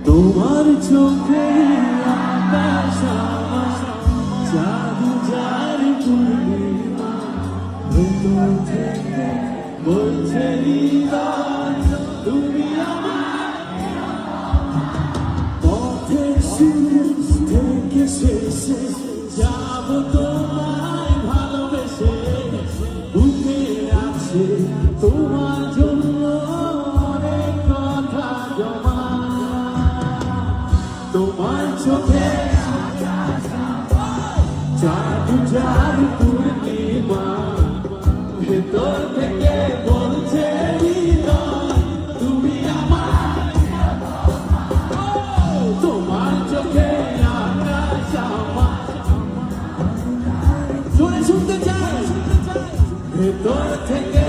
তোমার চোখে আকাশ আমার জাদু জার পূর্ণিমা ভেতর থেকে বলছে হৃদয় তুমি আমার পথের শুরু থেকে শেষে যাব তোমায় ভালোবেসে বুকে আছে তোমার জন্য অনেক কথা জমা তোমার চোখে জাদু জাদু পূর্ণিমা ভেতর থেকে বলছে হৃদয় তুমি আমার তোমার চোখে আকাশ আমার জোরে শুনতে চাই ভেতর থেকে